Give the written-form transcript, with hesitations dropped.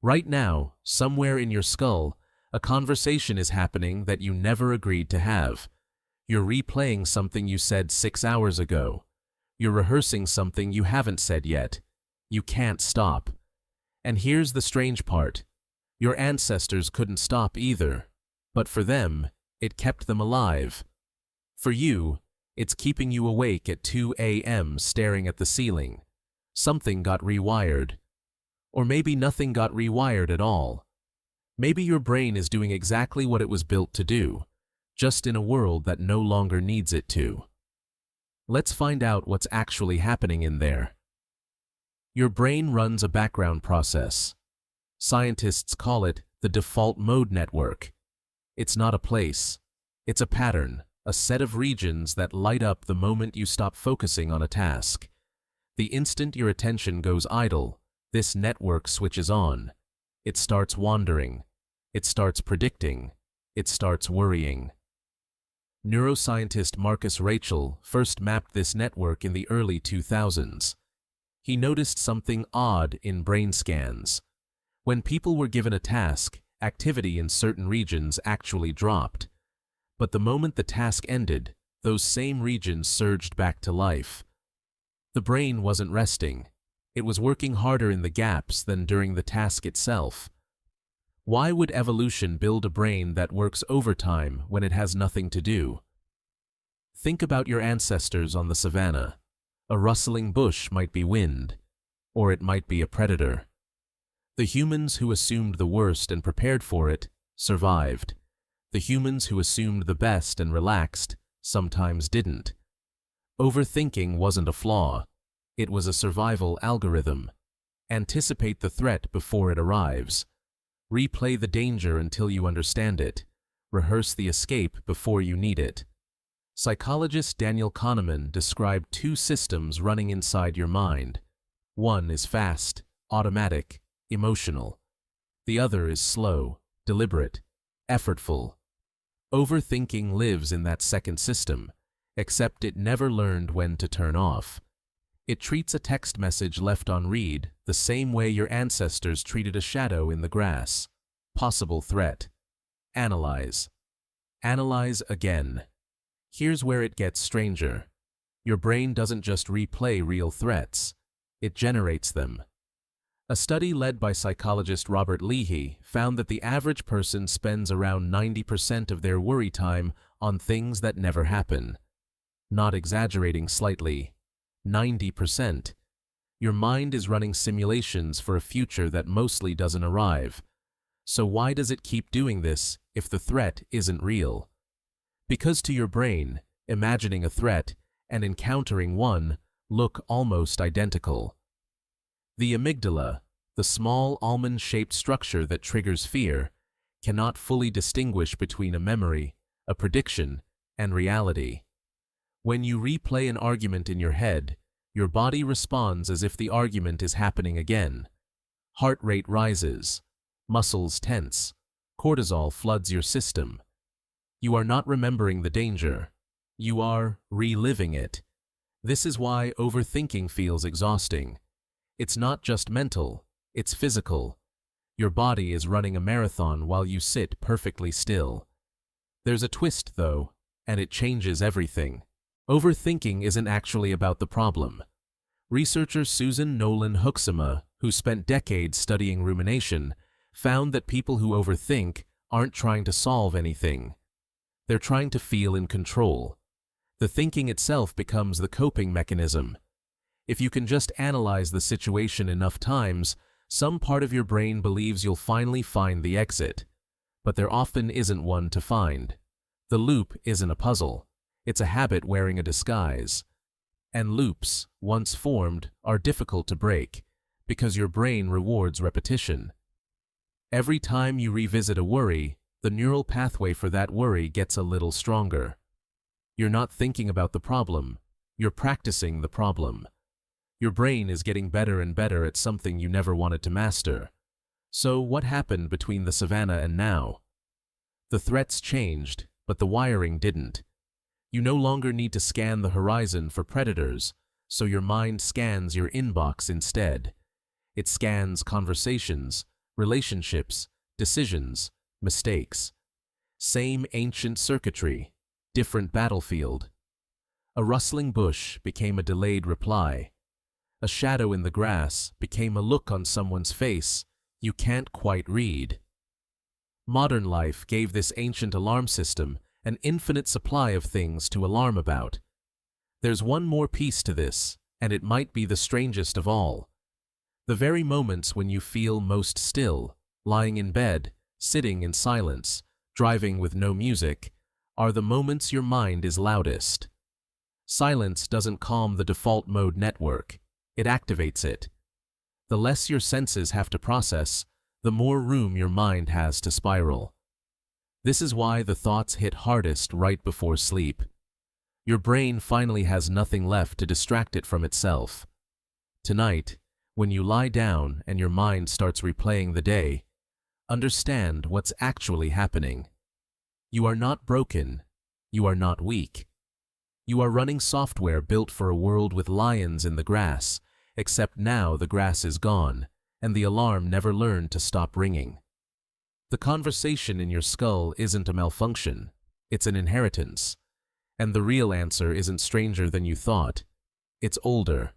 Right now, somewhere in your skull, a conversation is happening that you never agreed to have. You're replaying something you said 6 hours ago. You're rehearsing something you haven't said yet. You can't stop. And here's the strange part. Your ancestors couldn't stop either. But for them, it kept them alive. For you, it's keeping you awake at 2 a.m. staring at the ceiling. Something got rewired. Or maybe nothing got rewired at all. Maybe your brain is doing exactly what it was built to do, just in a world that no longer needs it to. Let's find out what's actually happening in there. Your brain runs a background process. Scientists call it the default mode network. It's not a place. It's a pattern, a set of regions that light up the moment you stop focusing on a task. The instant your attention goes idle, this network switches on. It starts wandering. It starts predicting. It starts worrying. Neuroscientist Marcus Rachel first mapped this network in the early 2000s. He noticed something odd in brain scans. When people were given a task, activity in certain regions actually dropped. But the moment the task ended, those same regions surged back to life. The brain wasn't resting. It was working harder in the gaps than during the task itself. Why would evolution build a brain that works overtime when it has nothing to do? Think about your ancestors on the savannah. A rustling bush might be wind, or it might be a predator. The humans who assumed the worst and prepared for it survived. The humans who assumed the best and relaxed sometimes didn't. Overthinking wasn't a flaw. It was a survival algorithm. Anticipate the threat before it arrives. Replay the danger until you understand it. Rehearse the escape before you need it. Psychologist Daniel Kahneman described 2 systems running inside your mind. One is fast, automatic, emotional. The other is slow, deliberate, effortful. Overthinking lives in that second system, except it never learned when to turn off. It treats a text message left on read the same way your ancestors treated a shadow in the grass. Possible threat. Analyze. Analyze again. Here's where it gets stranger. Your brain doesn't just replay real threats. It generates them. A study led by psychologist Robert Leahy found that the average person spends around 90% of their worry time on things that never happen. Not exaggerating slightly. 90%. Your mind is running simulations for a future that mostly doesn't arrive. So why does it keep doing this if the threat isn't real? Because to your brain, imagining a threat and encountering one look almost identical. The amygdala, the small almond-shaped structure that triggers fear, cannot fully distinguish between a memory, a prediction, and reality. When you replay an argument in your head, your body responds as if the argument is happening again. Heart rate rises, muscles tense, cortisol floods your system. You are not remembering the danger. You are reliving it. This is why overthinking feels exhausting. It's not just mental, it's physical. Your body is running a marathon while you sit perfectly still. There's a twist, though, and it changes everything. Overthinking isn't actually about the problem. Researcher Susan Nolan Hoeksema, who spent decades studying rumination, found that people who overthink aren't trying to solve anything. They're trying to feel in control. The thinking itself becomes the coping mechanism. If you can just analyze the situation enough times, some part of your brain believes you'll finally find the exit. But there often isn't one to find. The loop isn't a puzzle. It's a habit wearing a disguise. And loops, once formed, are difficult to break, because your brain rewards repetition. Every time you revisit a worry, the neural pathway for that worry gets a little stronger. You're not thinking about the problem, you're practicing the problem. Your brain is getting better and better at something you never wanted to master. So what happened between the savannah and now? The threats changed, but the wiring didn't. You no longer need to scan the horizon for predators, so your mind scans your inbox instead. It scans conversations, relationships, decisions, mistakes. Same ancient circuitry, different battlefield. A rustling bush became a delayed reply. A shadow in the grass became a look on someone's face you can't quite read. Modern life gave this ancient alarm system an infinite supply of things to alarm about. There's one more piece to this, and it might be the strangest of all. The very moments when you feel most still, lying in bed, sitting in silence, driving with no music, are the moments your mind is loudest. Silence doesn't calm the default mode network, it activates it. The less your senses have to process, the more room your mind has to spiral. This is why the thoughts hit hardest right before sleep. Your brain finally has nothing left to distract it from itself. Tonight, when you lie down and your mind starts replaying the day, understand what's actually happening. You are not broken. You are not weak. You are running software built for a world with lions in the grass, except now the grass is gone, and the alarm never learned to stop ringing. The conversation in your skull isn't a malfunction, it's an inheritance. And the real answer isn't stranger than you thought. It's older.